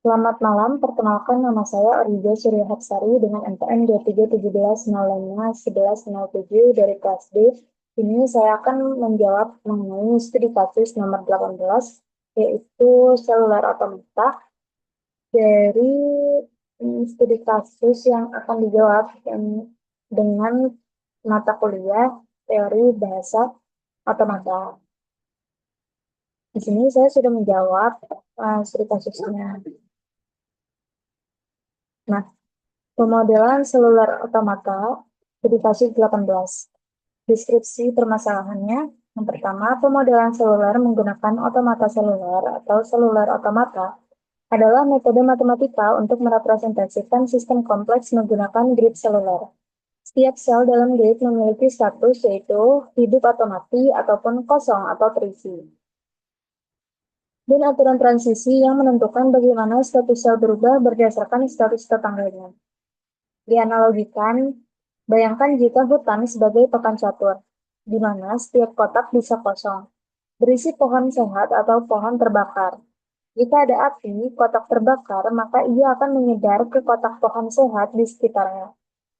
Selamat malam, perkenalkan nama saya Orida Surya Hapsari dengan NPM 2317051107 dari kelas D. Ini saya akan menjawab mengenai studi kasus nomor 18, yaitu seluler otomata. Dari studi kasus yang akan dijawab dengan mata kuliah teori bahasa otomata. Di sini saya sudah menjawab studi kasusnya. Nah, pemodelan seluler otomata, studi kasus 18. Deskripsi permasalahannya. Yang pertama, pemodelan seluler menggunakan otomata seluler atau seluler otomata adalah metode matematika untuk merepresentasikan sistem kompleks menggunakan grid seluler. Setiap sel dalam grid memiliki status yaitu hidup atau mati ataupun kosong atau terisi. Dan aturan transisi yang menentukan bagaimana status sel berubah berdasarkan status tetangganya. Dianalogikan, bayangkan jika hutan sebagai pekan catur, di mana setiap kotak bisa kosong, berisi pohon sehat atau pohon terbakar. Jika ada api, kotak terbakar, maka ia akan menyebar ke kotak pohon sehat di sekitarnya.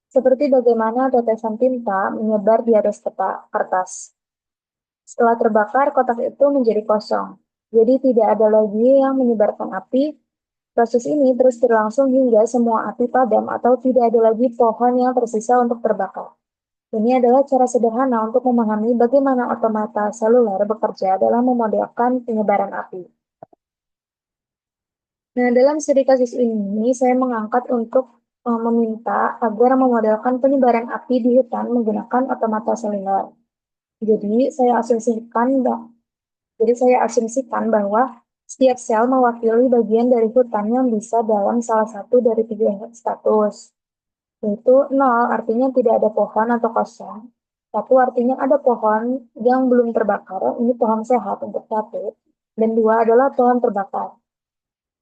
Seperti bagaimana tetesan tinta menyebar di atas kertas. Setelah terbakar, kotak itu menjadi kosong. Jadi tidak ada lagi yang menyebarkan api. Proses ini terus berlangsung hingga semua api padam atau tidak ada lagi pohon yang tersisa untuk terbakar. Ini adalah cara sederhana untuk memahami bagaimana otomata seluler bekerja dalam memodelkan penyebaran api. Nah, dalam studi kasus ini, saya mengangkat untuk meminta agar memodelkan penyebaran api di hutan menggunakan otomata seluler. Jadi, saya asumsikan bahwa setiap sel mewakili bagian dari hutan yang bisa dalam salah satu dari tiga status, yaitu 0 artinya tidak ada pohon atau kosong, 1 artinya ada pohon yang belum terbakar, ini pohon sehat untuk 1, dan 2 adalah pohon terbakar.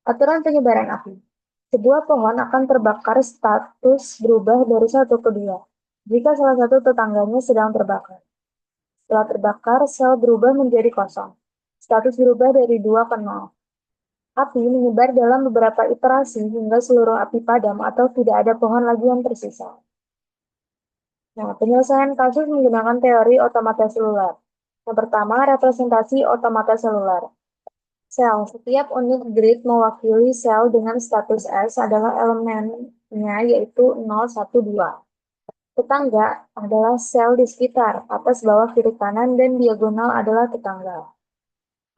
Aturan penyebaran api. Sebuah pohon akan terbakar status berubah dari 1 ke 2 jika salah satu tetangganya sedang terbakar. Setelah terbakar, sel berubah menjadi kosong. Status berubah dari 2 ke 0. Api menyebar dalam beberapa iterasi hingga seluruh api padam atau tidak ada pohon lagi yang tersisa. Nah, penyelesaian kasus menggunakan teori otomata seluler. Yang pertama, representasi otomata seluler. Sel. Setiap unit grid mewakili sel dengan status S adalah elemennya yaitu 0, 1, 2. Tetangga adalah sel di sekitar, atas, bawah, kiri, kanan, dan diagonal adalah tetangga.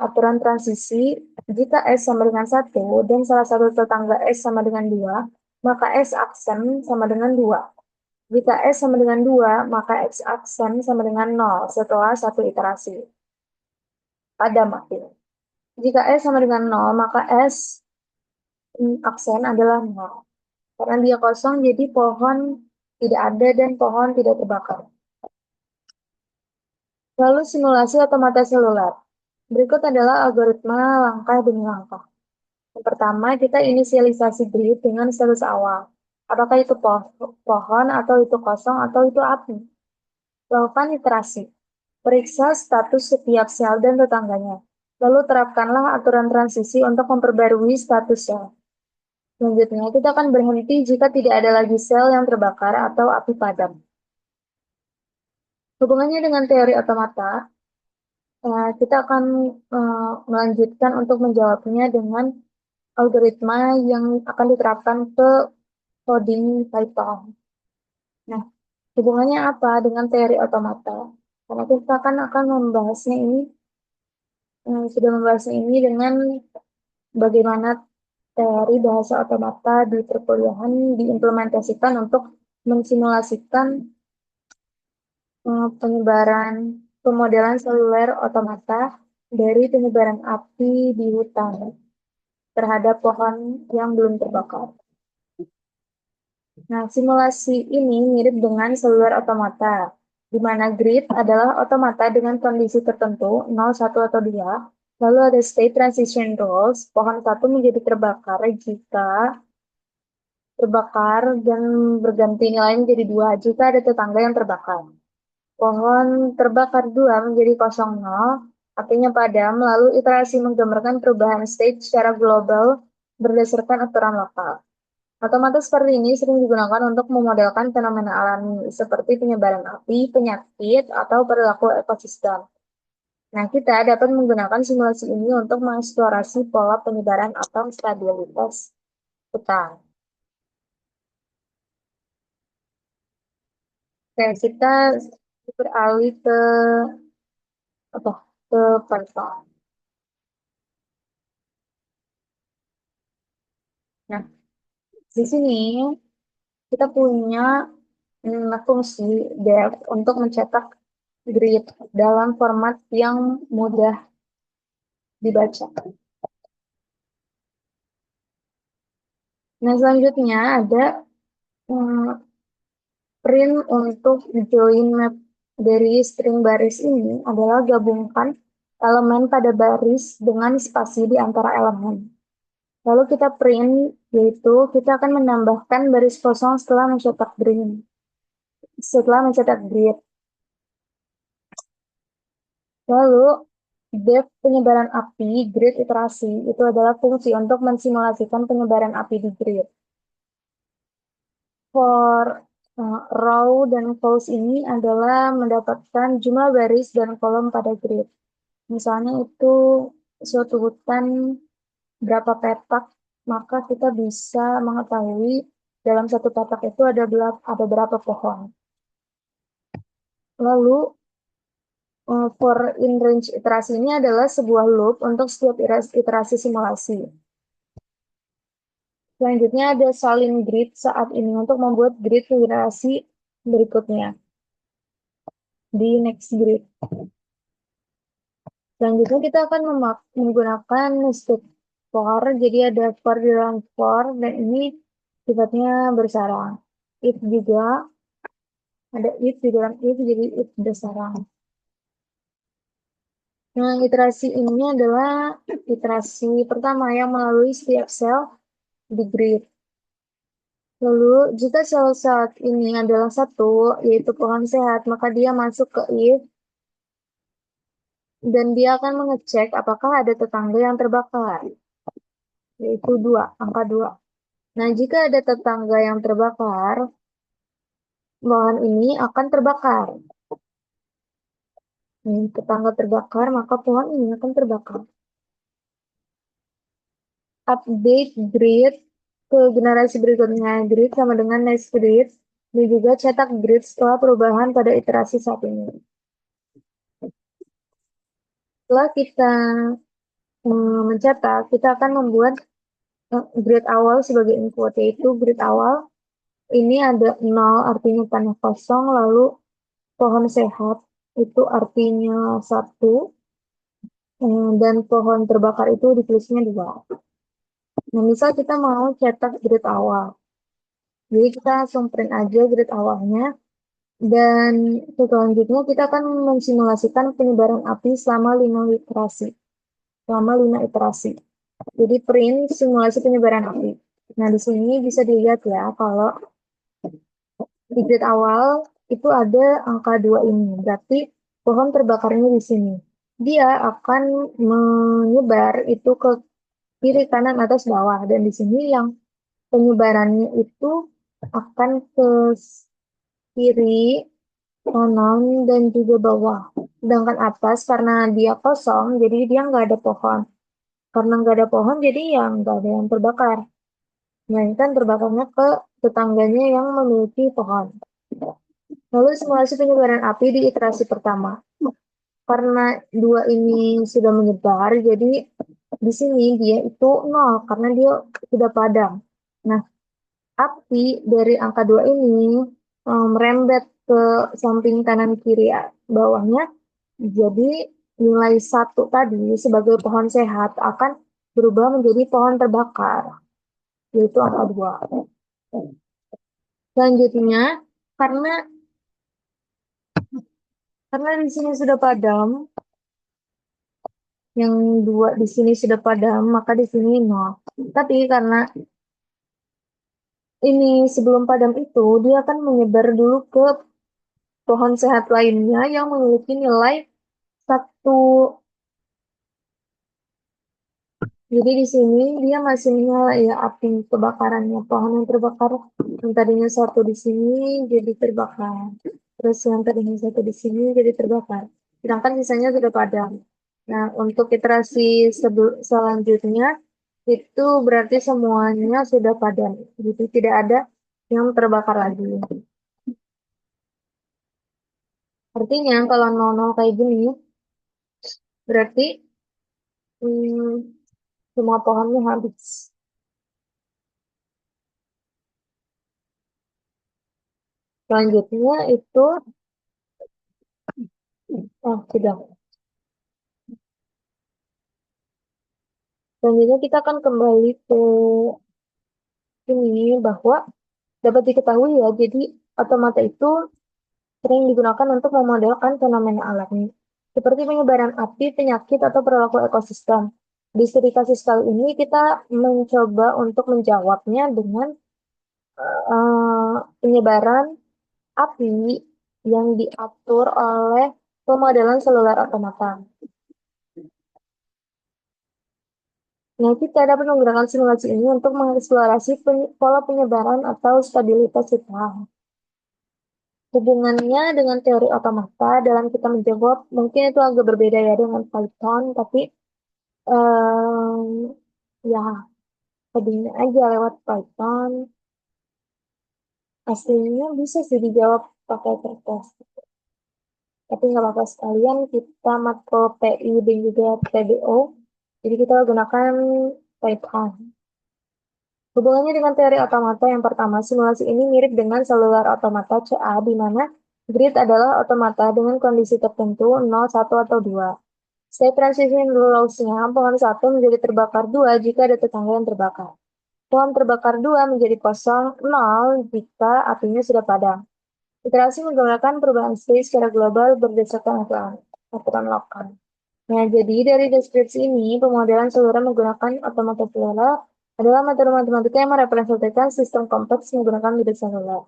Aturan transisi, jika S sama dengan 1 dan salah satu tetangga S sama dengan 2, maka S aksen sama dengan 2. Jika S sama dengan 2, maka X aksen sama dengan 0 setelah satu iterasi. Pada makin. Jika S sama dengan 0, maka S aksen adalah 0. Karena dia kosong, jadi pohon tidak ada dan pohon tidak terbakar. Lalu simulasi otomata seluler. Berikut adalah algoritma langkah demi langkah. Yang pertama, kita inisialisasi grid dengan status awal. Apakah itu pohon, atau itu kosong, atau itu api. Lakukan iterasi. Periksa status setiap sel dan tetangganya. Lalu terapkanlah aturan transisi untuk memperbarui status sel. Selanjutnya, kita akan berhenti jika tidak ada lagi sel yang terbakar atau api padam. Hubungannya dengan teori otomata, kita akan melanjutkan untuk menjawabnya dengan algoritma yang akan diterapkan ke coding Python. Nah, hubungannya apa dengan teori otomata? Karena kita akan membahasnya ini, sudah membahasnya ini dengan bagaimana teori bahasa otomata di perkuliahan diimplementasikan untuk mensimulasikan penyebaran pemodelan seluler otomata dari penyebaran api di hutan terhadap pohon yang belum terbakar. Nah, simulasi ini mirip dengan seluler otomata, di mana grid adalah otomata dengan kondisi tertentu, 0, 1, atau 2. Lalu ada state transition rules, pohon satu menjadi terbakar jika terbakar dan berganti nilai menjadi 2 jika ada tetangga yang terbakar. Pohon terbakar 2 menjadi kosong 0, artinya padam, lalu iterasi menggambarkan perubahan state secara global berdasarkan aturan lokal. Otomatis seperti ini sering digunakan untuk memodelkan fenomena alami seperti penyebaran api, penyakit, atau perilaku ekosistem. Nah, kita dapat menggunakan simulasi ini untuk mengeksplorasi pola penyebaran atau stabilitas hutan. Oke, kita beralih ke apa? Ke Python. Nah, di sini kita punya fungsi def untuk mencetak grid dalam format yang mudah dibaca. Nah, selanjutnya ada mm, print untuk join map. Dari string baris ini adalah gabungkan elemen pada baris dengan spasi di antara elemen. Lalu kita print, yaitu kita akan menambahkan baris kosong setelah mencetak grid. Lalu, depth penyebaran api, grid iterasi, itu adalah fungsi untuk mensimulasikan penyebaran api di grid. For row dan false ini adalah mendapatkan jumlah baris dan kolom pada grid. Misalnya itu suatu hutan berapa petak, maka kita bisa mengetahui dalam satu petak itu ada berapa pohon. Lalu, for in range iterasi ini adalah sebuah loop untuk setiap iterasi simulasi. Selanjutnya ada salin grid saat ini untuk membuat grid iterasi berikutnya di next grid. Selanjutnya kita akan menggunakan nested for, jadi ada for di dalam for, dan ini sifatnya bersarang. If juga, ada if di dalam if, jadi if bersarang. Nah, iterasi ini adalah iterasi pertama yang melalui setiap sel di grid. Lalu, jika sel saat ini adalah satu, yaitu pohon sehat, maka dia masuk ke if, dan dia akan mengecek apakah ada tetangga yang terbakar, yaitu 2, angka 2. Nah, jika ada tetangga yang terbakar, pohon ini akan terbakar. Tetangga terbakar, maka pohon ini akan terbakar. Update grid ke generasi berikutnya. Grid sama dengan next grid. Dan juga cetak grid setelah perubahan pada iterasi saat ini. Setelah kita mencetak, kita akan membuat grid awal sebagai input, yaitu grid awal ini ada 0 artinya tanah kosong, lalu pohon sehat itu artinya 1, dan pohon terbakar itu ditulisnya 2. Nah, misal kita mau cetak grid awal, jadi kita langsung print aja grid awalnya, dan selanjutnya kita akan mensimulasikan penyebaran api selama 5 iterasi. Jadi print simulasi penyebaran api. Nah, di sini bisa dilihat ya, kalau di grid awal itu ada angka 2 ini. Berarti pohon terbakarnya di sini. Dia akan menyebar itu ke kiri, kanan, atas, bawah. Dan di sini yang penyebarannya itu akan ke kiri, kanan, dan juga bawah. Sedangkan atas karena dia kosong, jadi dia nggak ada pohon. Karena nggak ada pohon, jadi yang nggak ada yang terbakar. Melainkan terbakarnya ke tetangganya yang memiliki pohon. Lalu simulasi penyebaran api di iterasi pertama. Karena 2 ini sudah menyebar, jadi di sini dia itu 0 karena dia sudah padam. Nah, api dari angka 2 ini merembet ke samping kanan kiri bawahnya. Jadi nilai 1 tadi sebagai pohon sehat akan berubah menjadi pohon terbakar, yaitu angka 2. Selanjutnya, karena karena di sini sudah padam, yang 2 di sini sudah padam, maka di sini 0. Tapi karena ini sebelum padam itu, dia akan menyebar dulu ke pohon sehat lainnya yang memiliki nilai 1 Jadi di sini dia masih menyala ya api kebakarannya. Pohon yang terbakar yang tadinya satu di sini jadi terbakar. Terus yang tadinya satu di sini jadi terbakar. Sedangkan sisanya sudah padam. Nah, untuk iterasi selanjutnya itu berarti semuanya sudah padam. Jadi tidak ada yang terbakar lagi. Artinya kalau 00 kayak gini, berarti hmm, semua pohonnya habis. Selanjutnya itu, oh sudah. Selanjutnya kita akan kembali ke ini bahwa dapat diketahui ya, jadi otomata itu sering digunakan untuk memodelkan fenomena alami, seperti penyebaran api, penyakit, atau perilaku ekosistem. Di studi kasus kali ini kita mencoba untuk menjawabnya dengan penyebaran api yang diatur oleh pemodelan seluler otomata. Nah, kita dapat menggunakan simulasi ini untuk mengeksplorasi pola penyebaran atau stabilitas hutan. Hubungannya dengan teori otomata dalam kita menjawab, mungkin itu agak berbeda ya dengan Python, tapi em, ya tadinya aja lewat Python, aslinya bisa sih dijawab pakai kertas. Tapi nggak apa-apa sekalian kita makro PI dan juga TBO, jadi kita gunakan Python. Hubungannya dengan teori otomata yang pertama, simulasi ini mirip dengan seluler otomata CA, di mana grid adalah otomata dengan kondisi tertentu 0, 1, atau 2. State transition rules-nya, pohon 1 menjadi terbakar 2 jika ada tetangga yang terbakar. Pohon terbakar 2 menjadi kosong 0 jika apinya sudah padam. Iterasi menggunakan perubahan state secara global berdasarkan aturan lokal. Nah, jadi dari deskripsi ini, pemodelan seluruh menggunakan otomata seluler adalah metode matematika yang merepresentasikan sistem kompleks menggunakan metode seluler.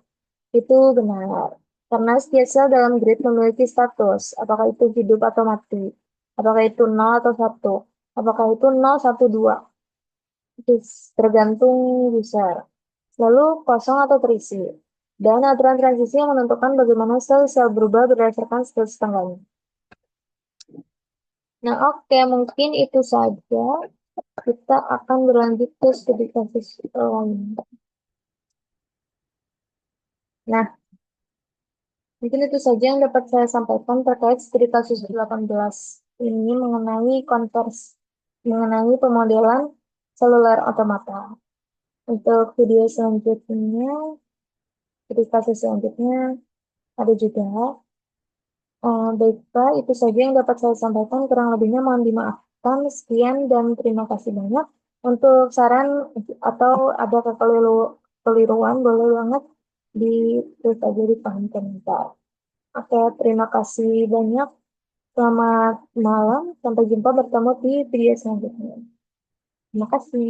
Itu benar. Karena setiap sel dalam grid memiliki status, apakah itu hidup atau mati, apakah itu 0 atau 1, apakah itu 0, 1, 2. Itu tergantung user. Lalu kosong atau terisi. Dan aturan transisi yang menentukan bagaimana sel-sel berubah berdasarkan status tangganya. Nah, oke, mungkin itu saja. Kita akan berlanjut ke studi kasus lain. Nah, mungkin itu saja yang dapat saya sampaikan terkait studi kasus 18 ini mengenai pemodelan seluler otomata. Untuk video selanjutnya, studi kasus selanjutnya ada juga. Baik, Pak, itu saja yang dapat saya sampaikan. Kurang lebihnya mohon dimaafkan. Sekian dan terima kasih banyak. Untuk saran atau ada kekeliruan, boleh banget ditulis aja di kolom komentar. Oke, terima kasih banyak. Selamat malam. Sampai jumpa bertemu di video selanjutnya. Terima kasih.